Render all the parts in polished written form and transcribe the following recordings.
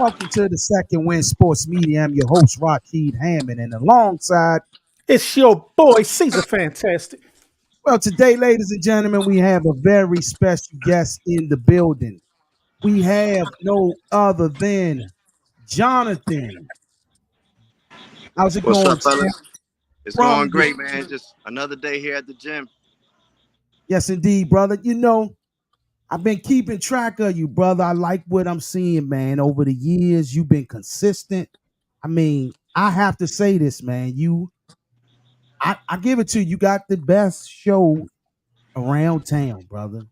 Welcome to the Second Win Sports Media. I'm your host, Rashid Hammond, and alongside, It's your boy, Caesar Fantastic. well, today, ladies and gentlemen, we have a very special guest in the building. We have no other than Jonathan. How's it What's going, up, champ? fellas? It's From going the great, man. Just another day here at the gym. Yes, indeed, brother. I've been keeping track of you, brother. I like what I'm seeing, man. Over the years, you've been consistent. I mean, I have to say this, man. I give it to you. You got the best show around town, brother.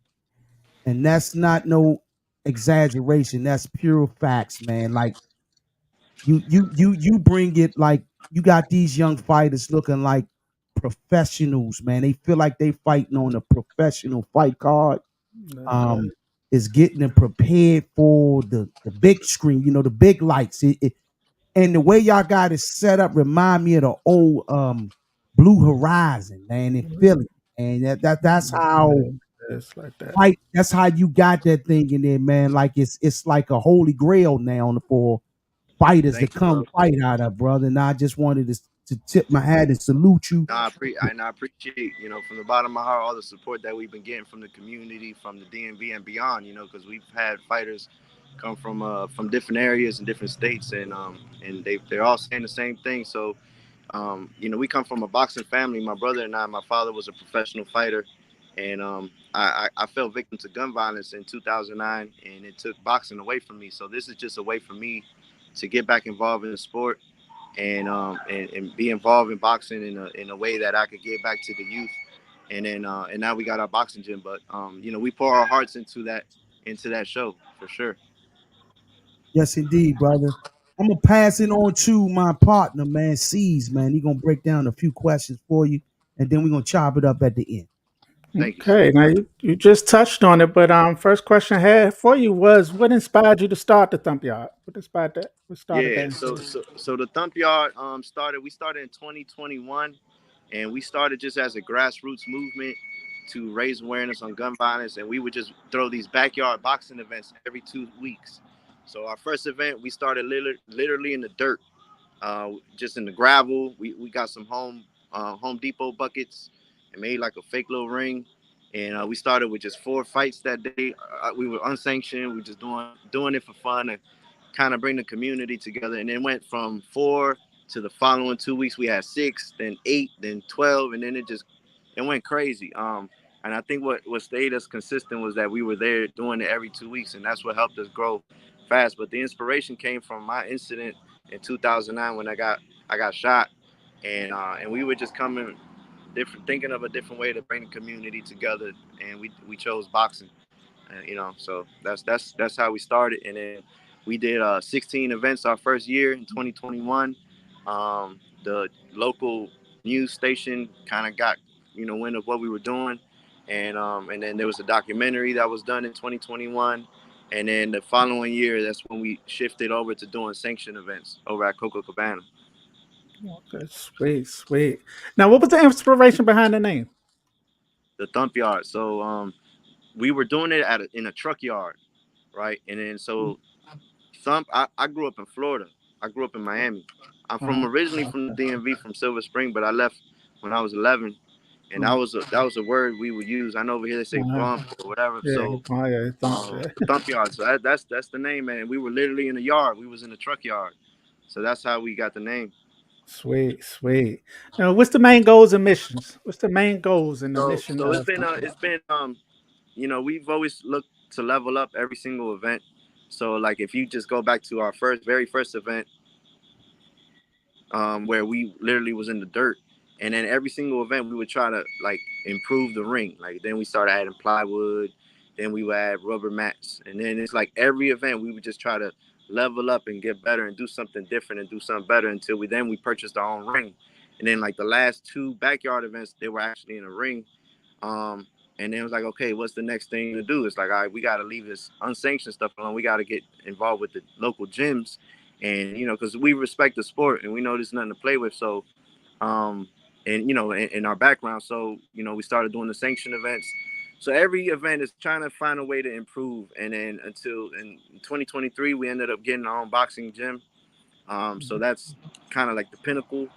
And that's not no exaggeration. That's pure facts, man. Like you bring it like you got these young fighters looking like professionals, man. They feel like they fighting on a professional fight card. That's right. Um, is getting them prepared for the big screen, the big lights. And the way y'all got it set up remind me of the old Blue Horizon, man, in Philly. And that's how It's like that. fight. That's how you got that thing in there, man. Like it's like a holy grail now for fighters to Thank you, bro. come fight out of, brother. And I just wanted to tip my hat and salute you. I appreciate, from the bottom of my heart, all the support that we've been getting from the community, from the DMV and beyond. Because we've had fighters come from different areas and different states, and they're all saying the same thing. So, we come from a boxing family. My brother and I, my father was a professional fighter, and I fell victim to gun violence in 2009, and it took boxing away from me. So this is just a way for me to get back involved in the sport and be involved in boxing in a way that I could give back to the youth. And now we got our boxing gym, but we pour our hearts into that show for sure. Yes, indeed, brother. I'm gonna pass it on to my partner, man, C's, man. He gonna break down a few questions for you, and then we're gonna chop it up at the end. Thank you, sir. Okay, now you just touched on it, but first question I had for you was what inspired you to start the Thump Yard? What inspired that? What started that Yeah, so inspiration? so so the Thump Yard started. We started in 2021, and we started just as a grassroots movement to raise awareness on gun violence, and we would just throw these backyard boxing events every 2 weeks. So our first event, we started literally in the dirt, just in the gravel. We got some Home Depot buckets and made like a fake little ring. And we started with just 4 fights that day. We were unsanctioned. We were just doing it for fun and kind of bring the community together. And then went from 4 to the following 2 weeks. We had 6, then 8, then 12, and then it went crazy. And I think what stayed us consistent was that we were there doing it every 2 weeks, and that's what helped us grow fast. But the inspiration came from my incident in 2009 when I got shot, and we were just coming different, thinking of a different way to bring the community together, and we chose boxing. So that's how we started, and then we did 16 events our first year in 2021. The local news station kind of got wind of what we were doing, and then there was a documentary that was done in 2021, and then the following year that's when we shifted over to doing sanctioned events over at Coco Cabana. Okay, sweet, sweet. Now, what was the inspiration behind the name? The Thump Yard. So we were doing it in a truck yard, right? And then so Thump. I grew up in Florida. I grew up in Miami. I'm from Uh-huh. originally from the DMV from Silver Spring, but I left when I was 11, and Uh-huh. that was a word we would use. I know over here they say Uh-huh. bump or whatever. Yeah, So yeah, Thump. Yeah. the Thump Yard. So that's the name, man. We were literally in the yard. We was in the truck yard. So that's how we got the name. Sweet, sweet. Now, what's the main goals and missions? What's the main goals and the mission So of Thump it's Yard? been we've always looked to level up every single event. So like if you just go back to our very first event, where we literally was in the dirt, and then every single event we would try to like improve the ring. Like then we started adding plywood, then we would add rubber mats, and then it's like every event we would just try to level up and get better and do something different and do something better until we purchased our own ring. And then like the last two backyard events, they were actually in a ring. And then it was like, okay, what's the next thing to do? It's like, all right, we got to leave this unsanctioned stuff alone. We got to get involved with the local gyms, and because we respect the sport and we know there's nothing to play with. So, and in our background, so we started doing the sanctioned events. So every event is trying to find a way to improve. And then until in 2023, we ended up getting our own boxing gym. So that's kind of like the pinnacle.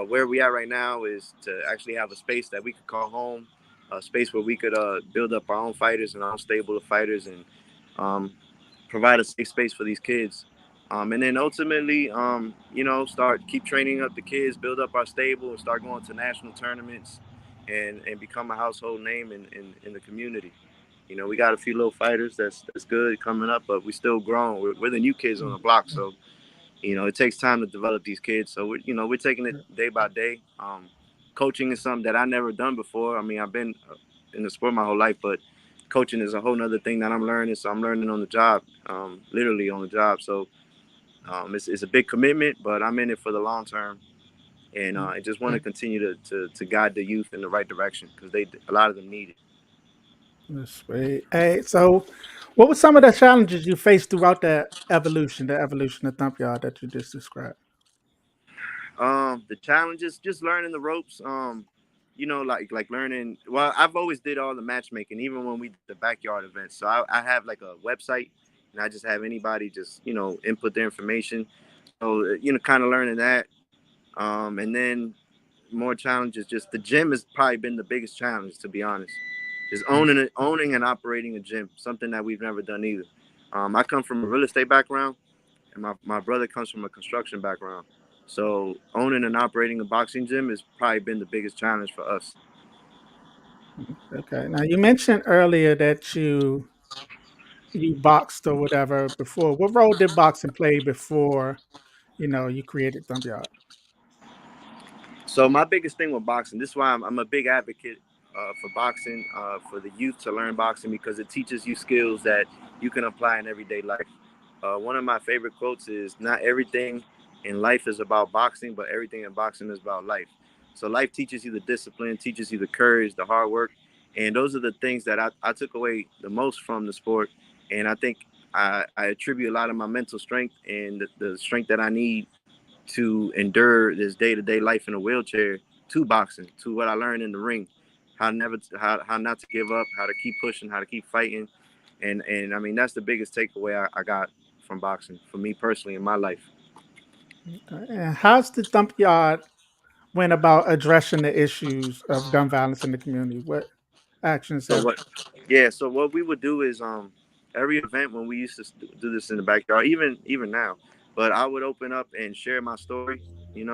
Where we at right now is to actually have a space that we could call home, a space where we could build up our own fighters and our own stable of fighters, and um, provide a safe space for these kids. And then ultimately, start keep training up the kids, build up our stable, and start going to national tournaments, and become a household name in the community. We got a few little fighters that's good coming up, but we still growing. We're the new kids on the block, so it takes time to develop these kids. So we're taking it day by day. Coaching is something that I never done before. I mean, I've been in the sport my whole life, but coaching is a whole nother thing that I'm learning. So I'm learning on the job, literally on the job. So it's a big commitment, but I'm in it for the long term, and I just want to continue to guide the youth in the right direction because a lot of them need it. That's great. Hey, so what were some of the challenges you faced throughout the evolution of Thump Yard that you just described? The challenges, just learning the ropes. Like learning. Well, I've always did all the matchmaking, even when we did the backyard events. So I have like a website, and I just have anybody just input their information. So kind of learning that. And then more challenges. Just the gym has probably been the biggest challenge, to be honest. Just owning and operating a gym, something that we've never done either. I come from a real estate background, and my brother comes from a construction background. So owning and operating a boxing gym has probably been the biggest challenge for us. Okay. Now you mentioned earlier that you boxed or whatever before. What role did boxing play before you created Thump Yard? So my biggest thing with boxing, this is why I'm a big advocate for boxing, for the youth to learn boxing because it teaches you skills that you can apply in everyday life. One of my favorite quotes is, "Not everything in life is about boxing, but everything in boxing is about life." So life teaches you the discipline, teaches you the courage, the hard work, and those are the things that I took away the most from the sport. And I think I attribute a lot of my mental strength and the strength that I need to endure this day-to-day life in a wheelchair to boxing, to what I learned in the ring, how not to give up, how to keep pushing, how to keep fighting. And I mean, that's the biggest takeaway I got from boxing for me personally in my life. Okay. And how's the Thump Yard went about addressing the issues of gun violence in the community? What actions So have what? Yeah. So what we would do is every event when we used to do this in the backyard, even now, but I would open up and share my story, and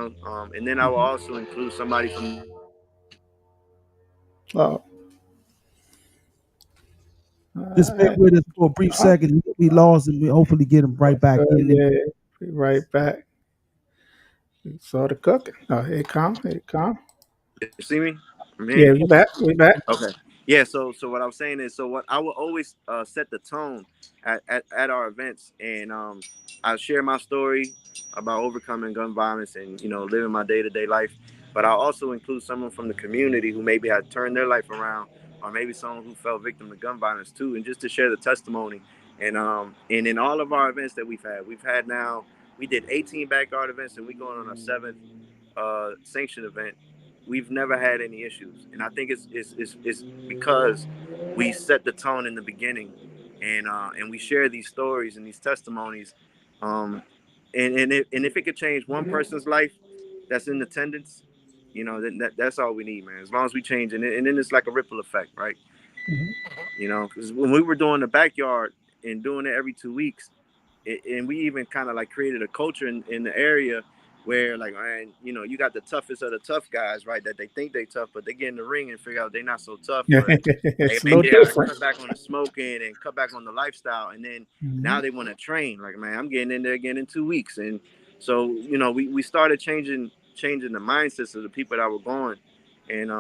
then I will Mhm. also include somebody from the community who maybe had turned their life around, Oh, or maybe someone who felt victim to gun violence, Just and bear with us for a brief uh, second. We lost him. We hopefully get him right back in there. yeah, be right back. We saw the cooking. Oh, here it come. Here it come. you see me? I'm here. Yeah, we back. We back. Okay. Yeah. So what I'm saying is, so what I will always set the tone at our events, and I share my story about overcoming gun violence and living my day-to-day life. But I'll also include someone from the community who maybe had turned their life around, or maybe someone who fell victim to gun violence too, and just to share the testimony. And in all of our events that we've had now, we did 18 backyard events, and we going on our seventh sanctioned event. We've never had any issues, and I think it's because we set the tone in the beginning, and we share these stories and these testimonies, um, and if it could change one person's life that's in attendance, then that's all we need, man. As long as we change, and then it's like a ripple effect, right? Mhm. Because when we were doing the backyard and doing it every 2 weeks, and we even kind of like created a culture in the area where, like, man, you got the toughest of the tough guys, right? That they think they tough, but they get in the ring and figure out they're not so tough, or they It's a little maybe they gotta different. cut back on the smoking and cut back on the lifestyle, and then now Mhm. they want to train. Like, man, I'm getting in there again in 2 weeks, and so we started changing the mindsets of the people that were going, and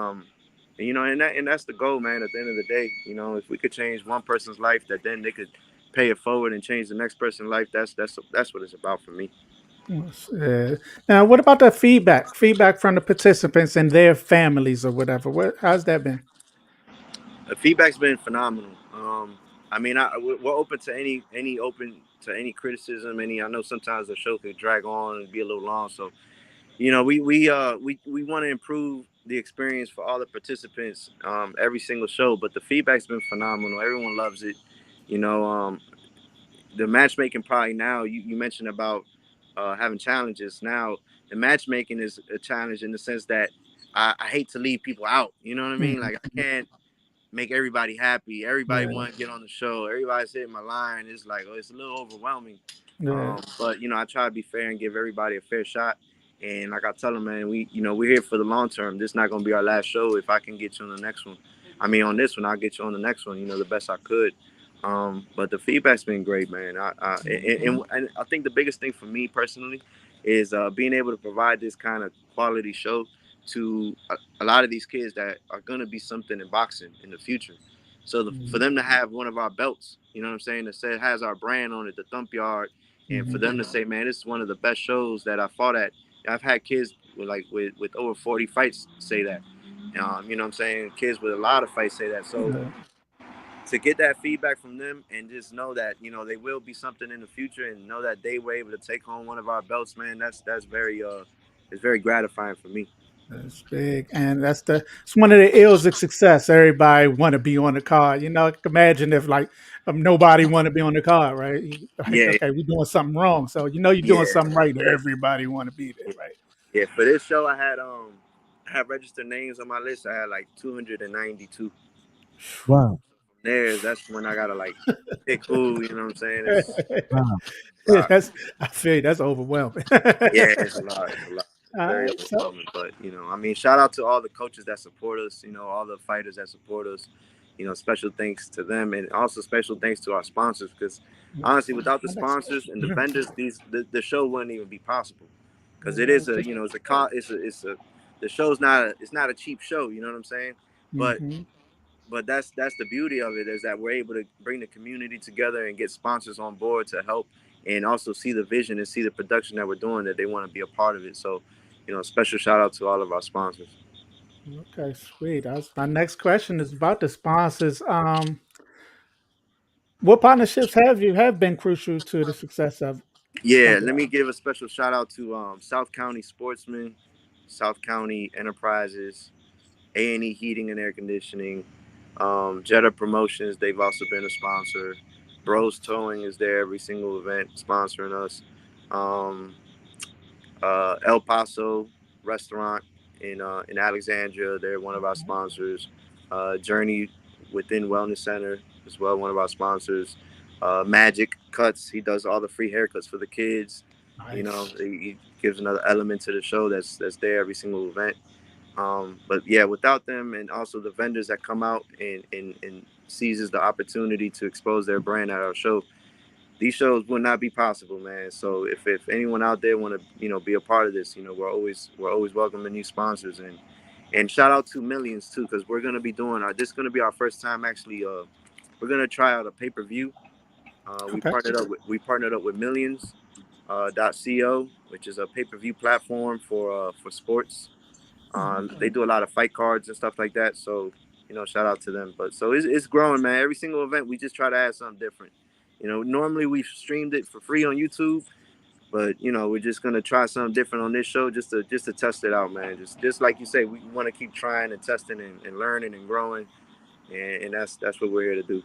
and that's the goal, man. At the end of the day, if we could change one person's life, that then they could pay it forward and change the next person's life. That's what it's about for me. Yes, now, what about the feedback? Feedback from the participants and their families or whatever. How's that been? The feedback's been phenomenal. I mean, we're open to any criticism. I know sometimes the show could drag on and be a little long, so we want to improve the experience for all the participants every single show, but the feedback's been phenomenal. Everyone loves it. You know, the matchmaking probably now you mentioned about having challenges. Now the matchmaking is a challenge in the sense that I hate to leave people out. You know what I mean? Like I Mhm. can't make everybody happy. Everybody Yeah, want to get on the show. Everybody's hitting my line. It's like, oh, it's a little overwhelming. yeah, But I try to be fair and give everybody a fair shot. And like I tell them, man, we're here for the long term. This is not gonna be our last show. If I can get you on the next one, I mean, on this one, I'll get you on the next one. The best I could. But the feedback's been great, man. mhm, And I think the biggest thing for me personally is being able to provide this kind of quality show to a lot of these kids that are gonna be something in boxing in the future. So for mhm, them to have one of our belts, you know what I'm saying, that says has our brand on it, the Thump Yard, and for mhm. them to say, man, this is one of the best shows that I fought at. I've had kids with over 40 fights say that. You know what I'm saying? Kids with a lot of fights say that. So Yeah, to get that feedback from them and just know that they will be something in the future and know that they were able to take home one of our belts, man, that's very it's very gratifying for me. that's big, and it's one of the ills of success. Everybody want to be on the card. Imagine if like nobody want to be on the card, right? Like, Yeah, okay, we're doing something wrong, so you're doing yeah, something right. That everybody want to be there, right? yeah. For this show, I had registered names on my list. I had like 292. Wow. There's That's when I gotta like pick who. You know what I'm saying? It's Wow. a lot. I feel you, that's overwhelming. Yeah, it's a lot. It's a lot. It's All very right, so overwhelming. But I mean, shout out to all the coaches that support us. All the fighters that support us. Special thanks to them, and also special thanks to our sponsors. Because honestly, without the my next sponsors and the question. vendors, the show wouldn't even be possible. Because it Yeah, is a just you know it's a co- it's a the show's not a cheap show. You know what I'm saying? But hmm that's the beauty of it, is that we're able to bring the community together and get sponsors on board to help and also see the vision and see the production that we're doing, that they want to be a part of it. So special shout out to all of our sponsors. okay, sweet. That's my next question is about the sponsors. What partnerships have been crucial to the success of Yeah, Thump let me Yard? give a special shout out to South County Sportsmen, South County Enterprises, A&E Heating and Air Conditioning, Jetta Promotions. They've also been a sponsor. Bros Towing is there every single event sponsoring us. um, El Paso restaurant in Alexandria. They're one of our sponsors. Journey Within Wellness Center as well, one of our sponsors. Magic Cuts. He does all the free haircuts for the kids. Nice. He gives another element to the show that's there every single event. But yeah, without them and also the vendors that come out and seizes the opportunity to expose their brand at our show, these shows would not be possible, man. So if anyone out there want to be a part of this, we're always welcoming new sponsors, and shout out to Millions too, because we're gonna be doing this is gonna be our first time actually. We're gonna try out a pay-per-view. We Okay. partnered up with Millions. .co, which is a pay-per-view platform for sports. They Okay. do a lot of fight cards and stuff like that. So, shout out to them. But so it's growing, man. Every single event, we just try to add something different. Normally we've streamed it for free on YouTube, but we're just gonna try something different on this show just to test it out, man. Just like you say, we want to keep trying and testing and learning and growing, and that's what we're here to do.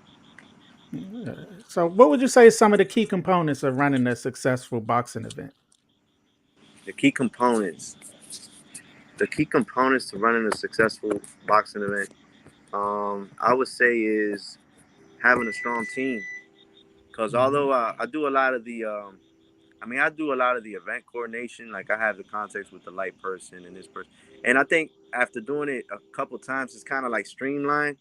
Yeah. So, what would you say is some of the key components of running a successful boxing event? The key components, the key components to running a successful boxing event, I would say is having a strong team. Because Hmm although I do a lot of I do a lot of the event coordination. Like I have the contacts with the light person and this person, and I think after doing it a couple times, it's kind of like streamlined.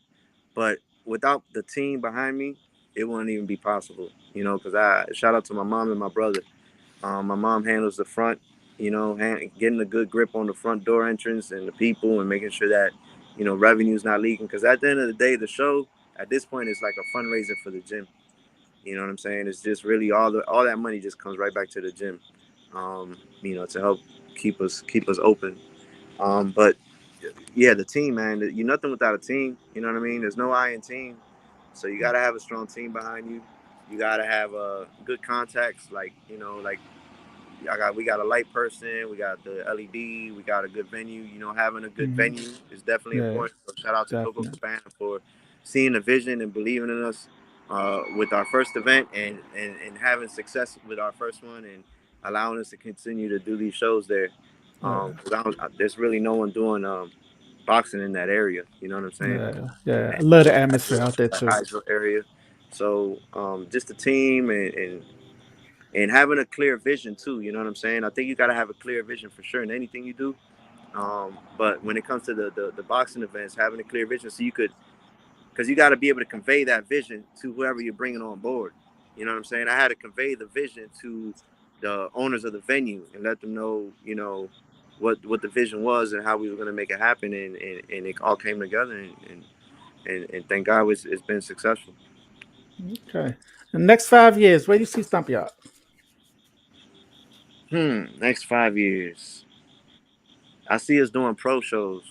But without the team behind me, it wouldn't even be possible. Because I shout out to my mom and my brother. My mom handles the front, getting a good grip on the front door entrance and the people and making sure that revenue's not leaking. Because at the end of the day, the show at this point is like a fundraiser for the gym. You know what I'm saying? It's just really all that money just comes right back to the gym, to help keep us open. But yeah, the team, man, you're nothing without a team. You know what I mean? There's no I in team, so you got to have a strong team behind you. You got to have good contacts, like we got a light person, we got the LED, we got a good venue. You know, having a good Hmm. venue is definitely Yeah, important. So shout out to Coco definitely. Cabana for seeing the vision and believing in us with our first event and having success with our first one and allowing us to continue to do these shows there. Yeah, 'Cause there's really no one doing boxing in that area. You know what I'm saying? yeah, yeah. I And love the atmosphere out there the too. Hyattsville area. So just the team and having a clear vision too. You know what I'm saying? I think you got to have a clear vision for sure in anything you do. But when it comes to the boxing events, having a clear vision so you could, because you got to be able to convey that vision to whoever you're bringing on board. You know what I'm saying? I had to convey the vision to the owners of the venue and let them know, you know, what the vision was and how we were going to make it happen, and it all came together, and thank God it's been successful. Okay. The next 5 years, where do you see Stump Yard? Next 5 years, I see us doing pro shows.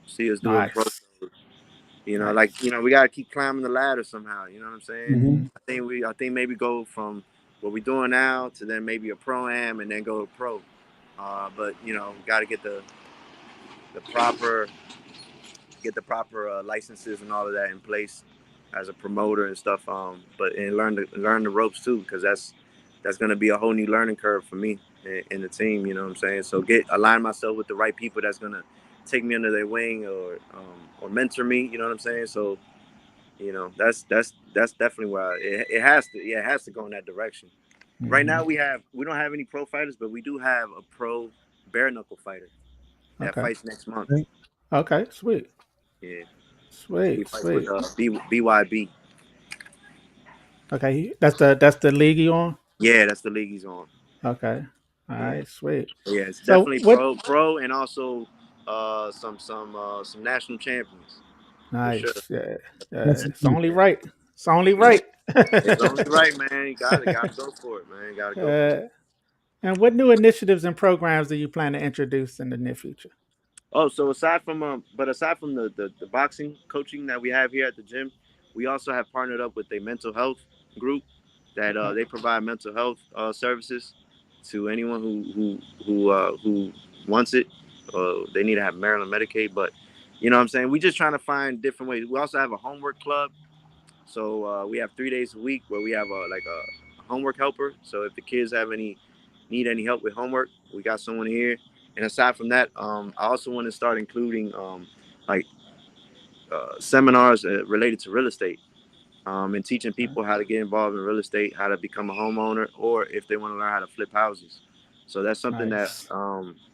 See us doing pro Nice, shows. You know, like nice. we gotta keep climbing the ladder somehow. You know what I'm saying? Mm-hmm. Hmm. I think maybe go from what we're doing now to then maybe a pro am and then go to pro. But you know, got to the proper get the proper licenses and all of that in place as a promoter and stuff. But and learn the ropes too, because that's gonna be a whole new learning curve for me and the team. You know what I'm saying? So align myself with the right people that's gonna take me under their wing or mentor me. You know what I'm saying? So you know that's definitely where it has to it has to go in that direction. Right Hmm. now we don't have any pro fighters, but we do have a pro bare knuckle fighter that Okay. fights next month. Okay. Okay. Sweet. Yeah, he Sweet. fights with Sweet. BYB. Okay. That's the league you on? Yeah, that's the league he's on. Okay. All Yeah, right. Sweet. yeah, it's So definitely what? pro, and also some national champions for sure. Nice. Yeah. Yeah. Yes, It's indeed. only right. It's only Yeah, right. it's only right, man. You got to go for it, man. You got to go for it. uh, and what new initiatives and programs do you plan to introduce in the near future? Oh, so aside from the boxing coaching that we have here at the gym, we also have partnered up with a mental health group that they provide mental health services to anyone who wants it. They need to have Maryland Medicaid, but you know what I'm saying. We just trying to find different ways. We also have a homework club, so we have 3 days a week where we have a homework helper. So if the kids have any need any help with homework, we got someone here. And aside from that, I also want to start including like seminars related to real estate and teaching Okay. people how to get involved in real estate, how to become a homeowner, or if they want to learn how to flip houses. So that's something that Nice.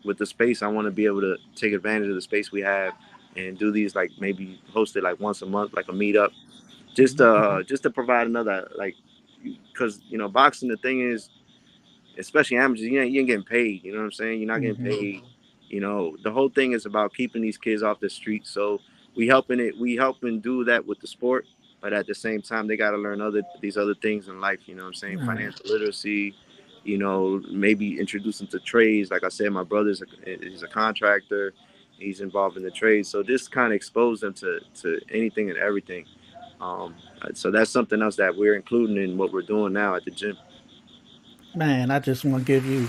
with the space, I want to be able to take advantage of the space we have and do these like maybe host it like once a month, like a meetup, just to provide another like because you know boxing the thing is especially amateurs, you ain't getting paid. You know what I'm saying? You're not getting Hmm. paid. You know, the whole thing is about keeping these kids off the street. So we helping do that with the sport, but at the same time they got to learn these other things in life. You know what I'm saying? Right. Financial literacy. You know, maybe introduce them to trades. Like I said, my brother's is a contractor. He's involved in the trade. So this kind of exposed them to anything and everything. Um, so that's something else that we're including in what we're doing now at the gym. Man, I just want to give you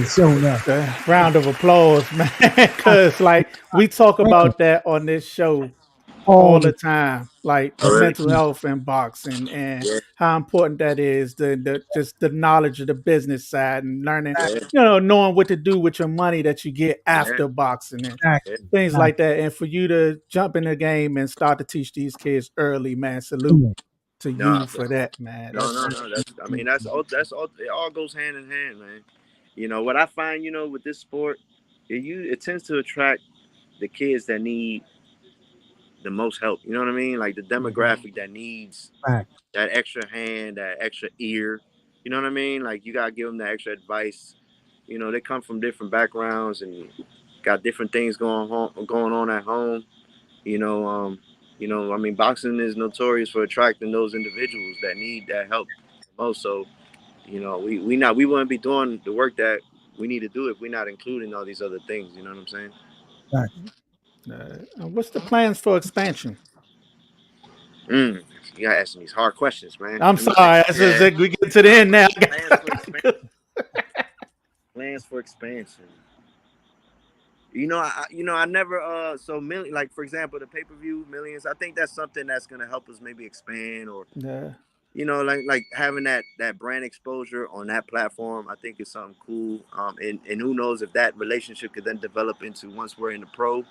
So enough. a round of applause, man, because like we talk Man, about that on this show all all the the time, like Oh, really? mental health and boxing and Yeah, how important that is, the just the knowledge of the business side and learning, yeah, knowing what to do with your money that you get yeah, after boxing and yeah. exactly, things exactly. like that. And for you to jump in the game and start to teach these kids early, man, salute to No, you for that, man. no, That's no, no. That's I mean that's all. That's all. It all goes hand in hand, man. You know what I find. You know with this sport, it tends to attract the kids that need the most help. You know what I mean? Like the hmm demographic that needs Fact. that extra hand, that extra ear. You know what I mean? Like you gotta give them that extra advice. You know they come from different backgrounds and got different things going on at home. You know, I mean, boxing is notorious for attracting those individuals that need that help most. So, you know, we wouldn't be doing the work that we need to do if we're not including all these other things. You know what I'm saying? Fact. what's the plans for expansion? Mm, you gotta ask me these hard questions, man. I'm Let me think. sorry, Yeah, we get to the end now. plans for expansion. plans for expansion. I never so million like for example the pay per view millions. I think that's something that's gonna help us maybe expand or Yeah. like having that brand exposure on that platform. I think is something cool. And who knows if that relationship could then develop into once we're in the pro.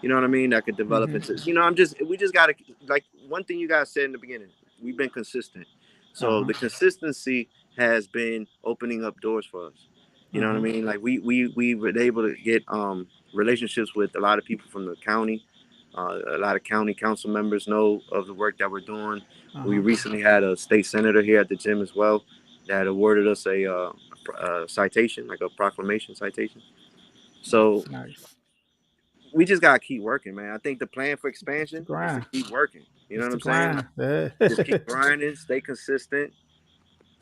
You know what I mean? That could develop Mm-hmm. into. We just gotta like one thing you guys said in the beginning. We've been consistent, so Uh-huh. the consistency has been opening up doors for us. You know what I Uh-huh. mean? Like we were able to get relationships with a lot of people from the county. A lot of county council members know of the work that we're doing. We Uh-huh. recently had a state senator here at the gym as well that awarded us a citation, like a proclamation citation. So Nice, nice. we just gotta keep working, man. I think the plan for It's the expansion is to grind. keep working. You know It's what the I'm saying? Like, grind. Yeah. just keep grinding, stay consistent,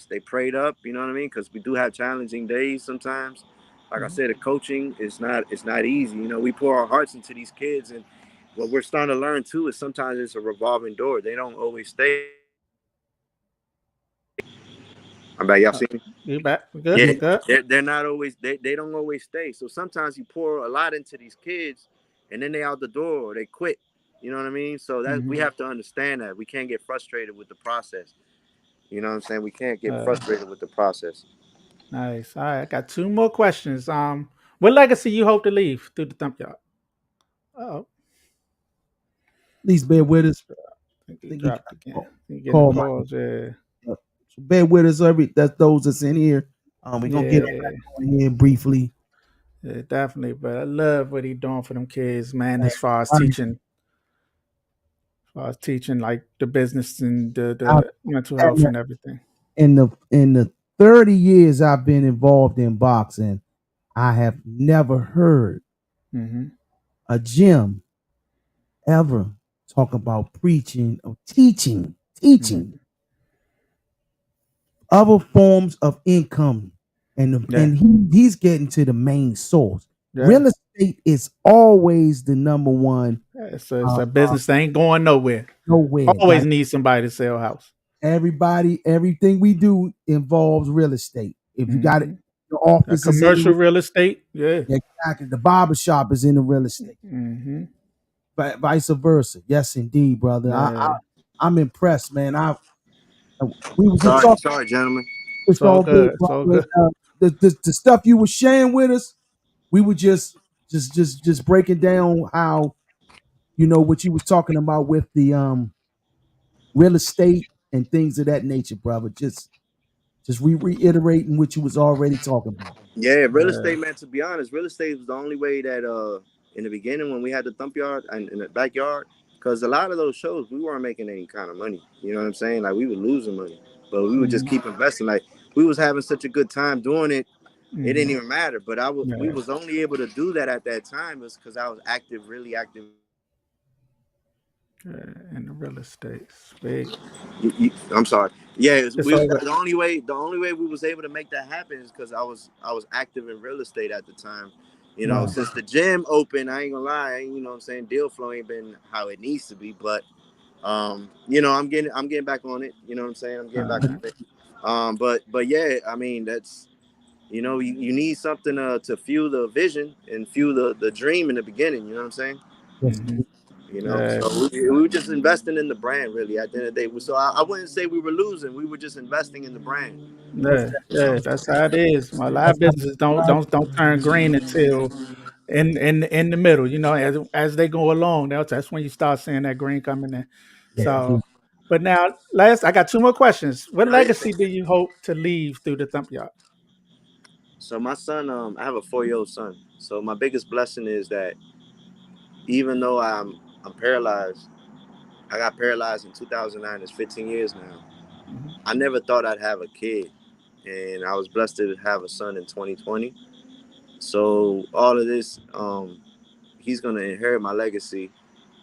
stay prayed up. You know what I mean? Because we do have challenging days sometimes. Like I Mhm. said, the coaching is not easy. We pour our hearts into these kids, and what we're starting to learn too is sometimes it's a revolving door. They don't always stay. I'm back. Y'all Uh, see me? you back? We good? Yeah, We good? they're not always they don't always stay. So sometimes you pour a lot into these kids, and then they out the door or they quit. You know what I mean? So that Mm-hmm. we have to understand that we can't get frustrated with the process. You know what I'm saying? We can't get Uh, frustrated with the process. nice. All right. I got two more questions. What legacy you hope to leave through the Thump Yard? Oh, Please bear with us. I think I he think he dropped again. He getting a called my call. Yeah. so bear with us. That's those that's in here. We're gonna get Yeah. on here briefly. Yeah, definitely. But I love what he doing for them kids, man. Man, As far as teaching like the business and the I- mental health and everything. in the 30 years I've been involved in boxing, I have never heard Mm-hmm. a gym ever talk about preaching or teaching Mm-hmm. other forms of income, Yeah. and he's getting to the main source. Yeah. Real estate is always the number one. It's Uh, a business that ain't going nowhere. nowhere Always like need somebody to sell a house. everything we do involves real estate. If you got it, Mm-hmm. the A office is in commercial real estate. Yeah. exactly. The barber shop is in the real estate. Mm-hmm. Vice versa. Yes, indeed, brother. Yeah. I'm impressed, man. We were just Sorry, talking. sorry, gentlemen. It's So all good, good. So brother. good. The stuff you were sharing with us, we were just breaking down how what you was talking about with the real estate and things of that nature, brother. Just reiterating what you was already talking about. Yeah, real Yeah. estate, man. To be honest, real estate was the only way that in the beginning when we had the thump yard and in the backyard, because a lot of those shows we weren't making any kind of money. You know what I'm saying? Like we were losing money, but we would just Mm-hmm. keep investing. Like we was having such a good time doing it, it didn't Mm-hmm. even matter. But we Yeah. was only able to do that at that time was because I was active, really active. Yeah. In the real estate. Sweet. I'm sorry. Yeah, It's all good. the only way we was able to make that happen is because I was active in real estate at the time. Right. Since the gym opened, I ain't gonna lie, what I'm saying, deal flow ain't been how it needs to be, but I'm getting back on it. You know what I'm saying? I'm getting back Uh-huh. on it. But yeah, I mean that's you need something to fuel the vision and fuel the dream in the beginning. You know what I'm saying? Yes, Mm-hmm. Yeah. So we were just investing in the brand, really. At the end of the day, so I wouldn't say we were losing. We were just investing in the brand. yes, Yeah, yeah, that's how it is. A lot of that's businesses don't turn green until in the middle. As they go along, that's when you start seeing that green coming in. yeah. So, but now, last I got two more questions. What Oh, yeah. legacy do you hope to leave through the Thump Yard? So my son, I have a 4-year-old son. So my biggest blessing is that even though I'm paralyzed, I got paralyzed in 2009. It's 15 years now. Hmm. I never thought I'd have a kid, and I was blessed to have a son in 2020. So all of this, he's gonna inherit my legacy,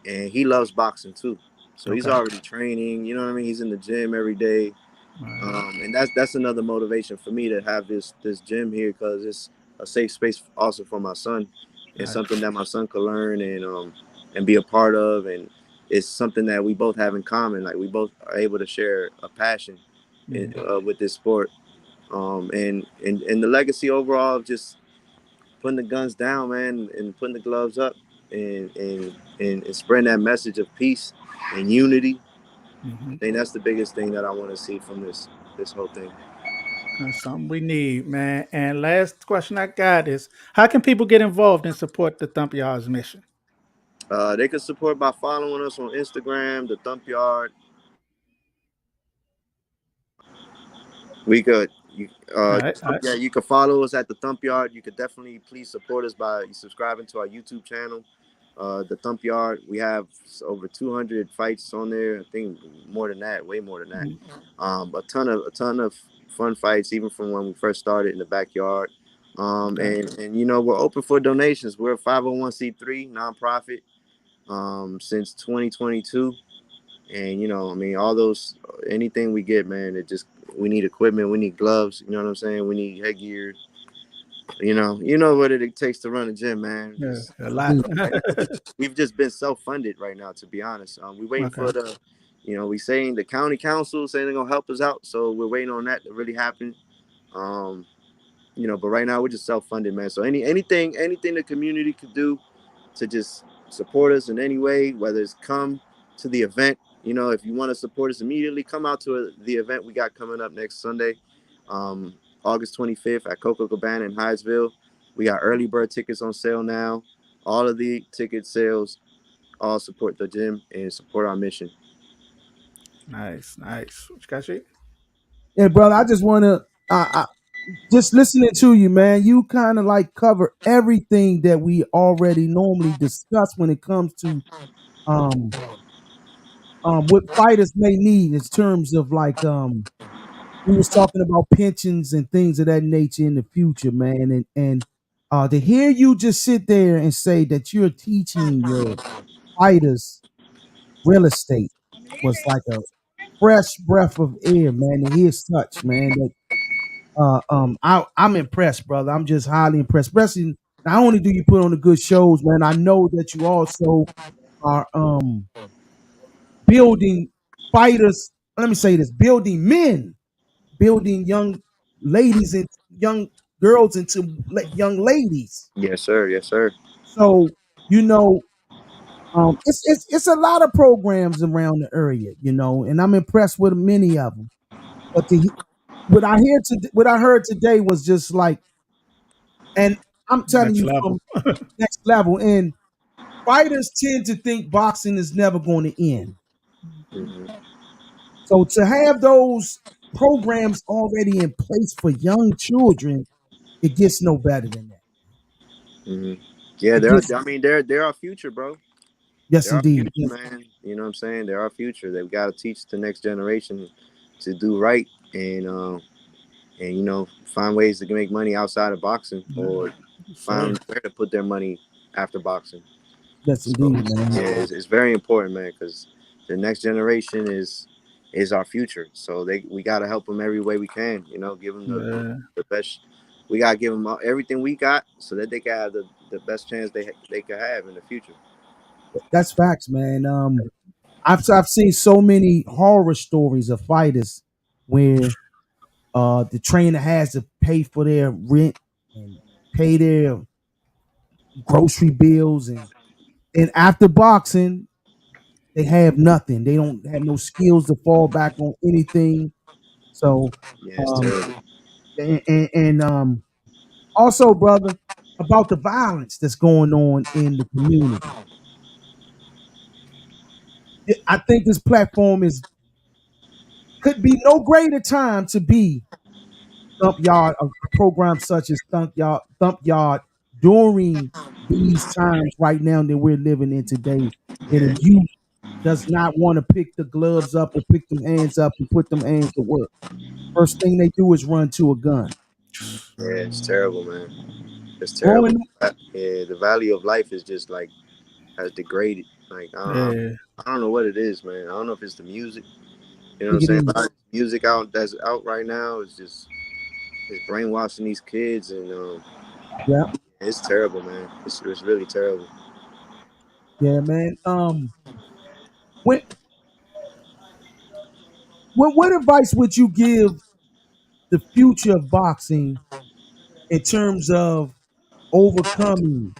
and he loves boxing too. So he's Okay. already training. You know what I mean? He's in the gym every day. Right. And that's another motivation for me to have this gym here because it's a safe space also for my son. It's something Nice. that my son could learn and be a part of, and it's something that we both have in common. Like we both are able to share a passion Hmm. with this sport, and the legacy overall of just putting the guns down, man, and putting the gloves up, and spreading that message of peace and unity. I Hmm. think that's the biggest thing that I want to see from this whole thing. That's something we need, man. And last question I got is, how can people get involved and support the Thump Yards mission? They can support by following us on Instagram, the Thump Yard. We could, All right, all right. yeah, you could follow us at the Thump Yard. You could definitely please support us by subscribing to our YouTube channel, the Thump Yard. We have over 200 fights on there. I think more than that, way more than that. Mhm. A ton of fun fights, even from when we first started in the backyard. Okay. And you know, we're open for donations. We're a 501c3 nonprofit since 2022. And you know, I mean, all those anything we get, man, it just we need equipment, we need gloves, you know what I'm saying? We need headgear. You know what it takes to run a gym, man. Yeah, Just a lot. we've just been self-funded right now, to be honest. We waiting Okay. for the, we saying the county council saying they're gonna help us out, so we're waiting on that to really happen. Um, but right now we're just self-funded, man. So anything the community could do to just support us in any way, whether it's come to the event. If you want to support us immediately, come out to the event we got coming up next Sunday, um, August 25th at Coco Cabana in Hyattsville. We got early bird tickets on sale now. All of the ticket sales all support the gym and support our mission. Nice, nice. What you got, Sheik? Yeah, brother. I just want to. Just listening to you, man. You kind of like cover everything that we already normally discuss when it comes to um what fighters may need in terms of like we was talking about pensions and things of that nature in the future, man. And to hear you just sit there and say that you're teaching your fighters real estate was like a fresh breath of air, man. To hear such, man, that I'm impressed, brother. I'm just highly impressed. Especially not only do you put on the good shows, man, I know that you also are building fighters. Let me say this: building men, building young ladies and young girls into young ladies. Yes, sir. Yes, sir. So you know, it's a lot of programs around the area, and I'm impressed with many of them. But what I heard today was just like, and I'm telling Next you level. from next level. And fighters tend to think boxing is never going to end. Hmm. So to have those programs already in place for young children, it gets no better than that. Hmm. Yeah, It gets they're our future, bro. yes, They're our indeed. future, Yes, man. You know what I'm saying? They're our future. They've got to teach the next generation to do right and find ways to make money outside of boxing Yeah, or sir. find where to put their money after boxing. yes, So indeed, man. yeah, it's very important, man, because the next generation is our future. So we got to help them every way we can. Give them Yeah, the best. We got to give them everything we got so that they can have the best chance they could have in the future. That's facts, man. I've seen so many horror stories of fighters where the trainer has to pay for their rent and pay their grocery bills and after boxing they have nothing. They don't have no skills to fall back on anything. So, Yeah, it's um, terrible. and also, brother, about the violence that's going on in the community. I think this platform is could be no greater time to be Thump Yard, a program such as Thump Yard during these times right now that we're living in today. That a Yeah, youth does not want to pick the gloves up or pick them hands up and put them hands to work. First thing they do is run to a gun. yeah, it's terrible, man. It's terrible. Growing Yeah, the value of life is just like has degraded. Like yeah. I don't know what it is, man. I don't know if it's the music. You know what I'm think it saying? is. A lot of music out that's out right now is just it's brainwashing these kids, and Yeah, it's terrible, man. It's really terrible. yeah, man. When, what advice would you give the future of boxing in terms of? overcoming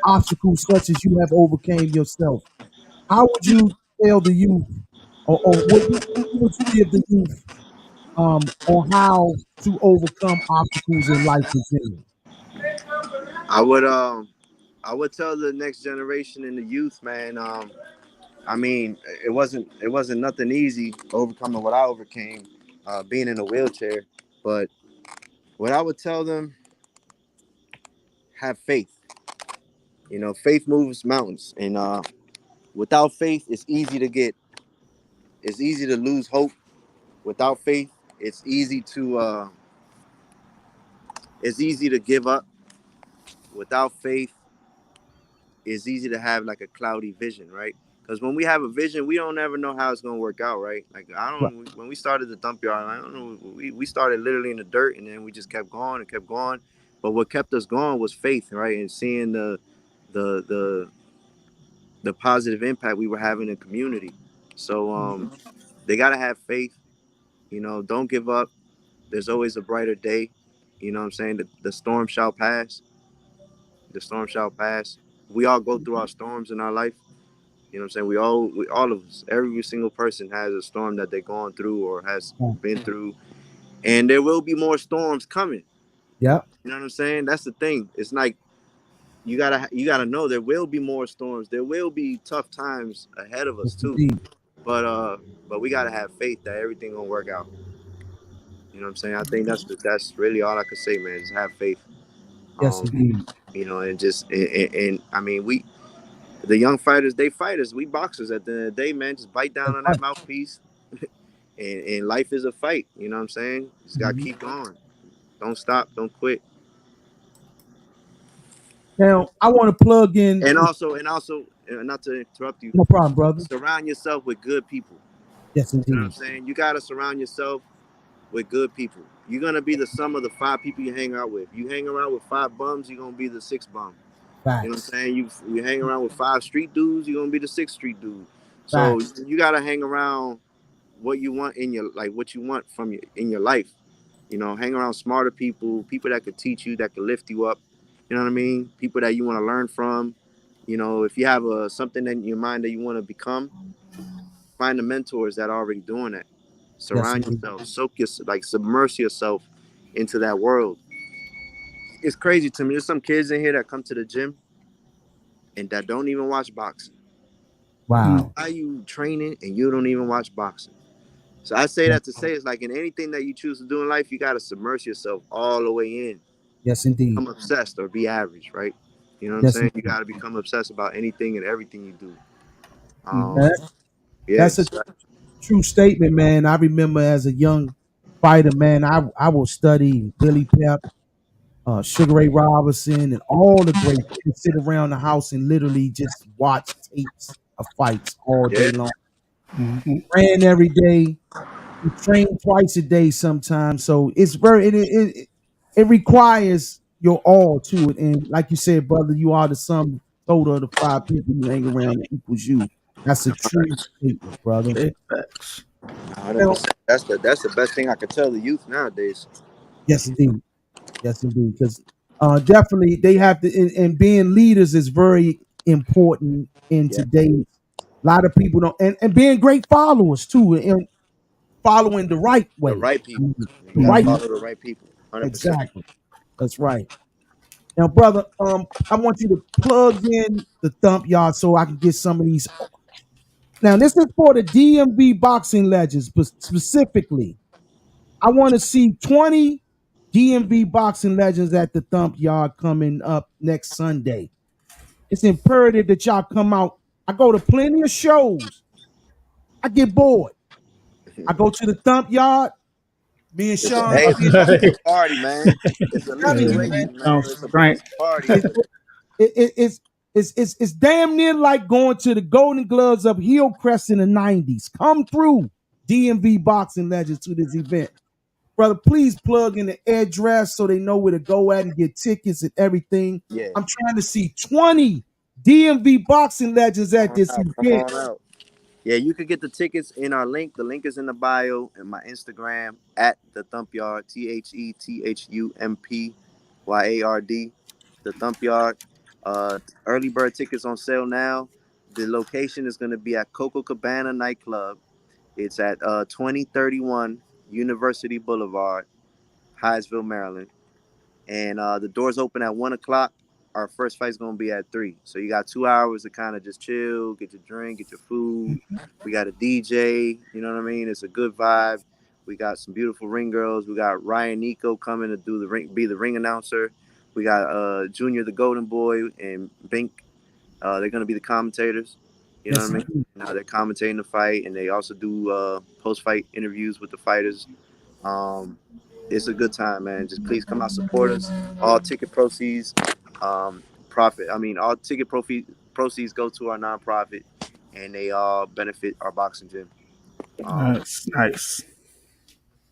obstacles such as you have overcame yourself, how would you tell the youth, or what would you give the youth on how to overcome obstacles in life in general? I would I would tell the next generation and the youth, man. I mean, it wasn't nothing easy overcoming what I overcame, being in a wheelchair. But what I would tell them, have faith. Faith moves mountains, and without faith, it's easy to lose hope. Without faith, it's easy to uh, it's easy to give up. Without faith, it's easy to have like a cloudy vision, right? Because when we have a vision, we don't ever know how it's gonna work out, right? Like I Right. don't. When we started the dump yard, I don't know. We started literally in the dirt, and then we just kept going and kept going. But what kept us going was faith, right? And seeing the the the positive impact we were having in the community. So they gotta have faith. Don't give up. There's always a brighter day. You know what I'm saying? The storm shall pass. The storm shall pass. We all go through our storms in our life. You know what I'm saying? All of us, every single person has a storm that they're going through or has Yeah. been through, and there will be more storms coming. Yep. You know what I'm saying? That's the thing. It's like you gotta know there will be more storms. There will be tough times ahead of us Yes, too. indeed. But we gotta have faith that everything gonna work out. You know what I'm saying? I think that's really all I could say, man. Just have faith. Yes, Um, indeed. and just and I mean the young fighters, they fighters. We boxers at the end of the day, man. Just bite down That's on that right. mouthpiece, and life is a fight. You know what I'm saying? Just gotta Mhm. keep going. Don't stop. Don't quit. Now, I want to plug in. And also, not to interrupt you, No problem, brother. surround yourself with good people. Yes, You know what I'm indeed. saying? You gotta surround yourself with good people. You're gonna be the sum of the five people you hang out with. You hang around with five bums, you're gonna be the sixth bum. You know what I'm Facts. saying? You hang around with five street dudes, you're gonna be the sixth street dude. So Facts. you gotta hang around what you want in your like what you want from your in your life. Hang around smarter people, people that could teach you, that could lift you up. You know what I mean? People that you want to learn from. If you have something in your mind that you want to become, find the mentors that are already doing that. Yes, Surround indeed. yourself, submerge yourself into that world. It's crazy to me. There's some kids in here that come to the gym and that don't even watch boxing. Wow. Why are you training and you don't even watch boxing? So I say Yes, that to say it's like in anything that you choose to do in life, you got to submerge yourself all the way in. yes, indeed. Become obsessed or be average, right? You know what I'm Yes, saying? You indeed. got to become obsessed about anything and everything you do. Man, Um, that's a yes, true statement, man. I remember as a young fighter, man, I will study Billy Pep, Sugar Ray Robinson, and all the greats. I could sit around the house and literally just watch tapes of fights all day yeah, long. Mhm. Ran every day. We train twice a day sometimes. So it's it requires your all to it. And like you said, brother, you are the sum total of the five people you hang around that equals you. That's a true statement, brother. Big facts. 100%. That's the best thing I could tell the youth nowadays. Yes, indeed. Yes, indeed. Because definitely they have to, and being leaders is very important in Yeah, today's. A lot of people don't, and being great followers too, and following the right the way. right I people. mean, You the got to right, Mhm. follow the right people. 100%. exactly. That's right. Now, brother, I want you to plug in the Thump Yard so I can get some of these. Now, this is for the DMV boxing legends, but specifically. I want to see 20 DMV boxing legends at the Thump Yard coming up next Sunday. It's imperative that y'all come out. I go to plenty of shows. I get bored. I go to the Thump Yard. Me and Sean, Hey, me and it's a party, man. It's telling you, man, alliteration, man. Sounds It's great. a party. it, it's damn near like going to the Golden Gloves of Hillcrest in the 90s. Come through, DMV boxing legends, to this event. Brother, please plug in the address so they know where to go at and get tickets and everything. Yeah. I'm trying to see 20 DMV boxing legends Come at on this out. Come event. on out. Yeah, you could get the tickets in our link. The link is in the bio and my Instagram at the Thump Yard. TheThumpYard. the Thump Yard. Early bird tickets on sale now. The location is going to be at Coco Cabana nightclub. It's at 2031 University Boulevard, Hyattsville, Maryland. And the doors open at 1 o'clock. Our first fight's gonna be at 3. So you got 2 hours to kind of just chill, get your drink, get your food. We got a DJ. You know what I mean? It's a good vibe. We got some beautiful ring girls. We got Ryan Nico coming to do the ring, be the ring announcer. We got Junior the Golden Boy and Bink. They're gonna be the commentators. You know Yes, what I mean? They're commentating the fight, and they also do post-fight interviews with the fighters. It's a good time, man. Just please come out, support us. All ticket proceeds, all ticket proceeds go to our nonprofit, and they all benefit our boxing gym. Nice.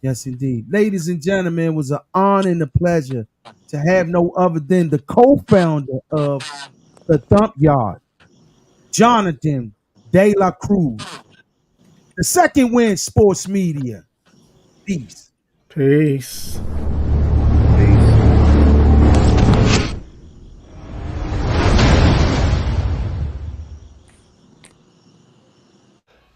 yes, indeed. Ladies and gentlemen, it was an honor and a pleasure to have no other than the co-founder of the Thump Yard, Jonathan De La Cruz, the second win sports media. Peace. Peace.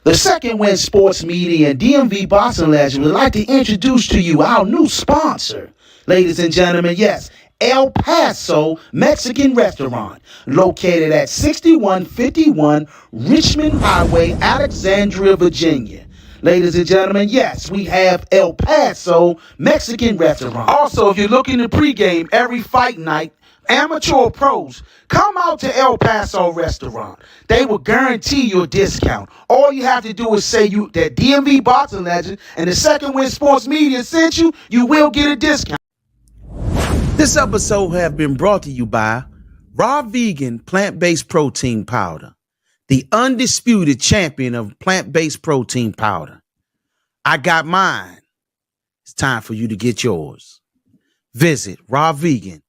The Second Wind Sports Media and DMV Boxing Legend would like to introduce to you our new sponsor. Ladies and gentlemen, yes, El Paso Mexican Restaurant, located at 6151 Richmond Highway, Alexandria, Virginia. Ladies and gentlemen, yes, we have El Paso Mexican Restaurant. Also, if you're looking to pregame every fight night, amateur or pros, come out to El Paso Restaurant. They will guarantee you a discount. All you have to do is say you that DMV Boxing Legend and the Second Wind Sports Media sent you, you will get a discount. This episode has been brought to you by Raw Vegan Plant-Based Protein Powder, the undisputed champion of plant-based protein powder. I got mine. It's time for you to get yours. Visit rawvegan.com.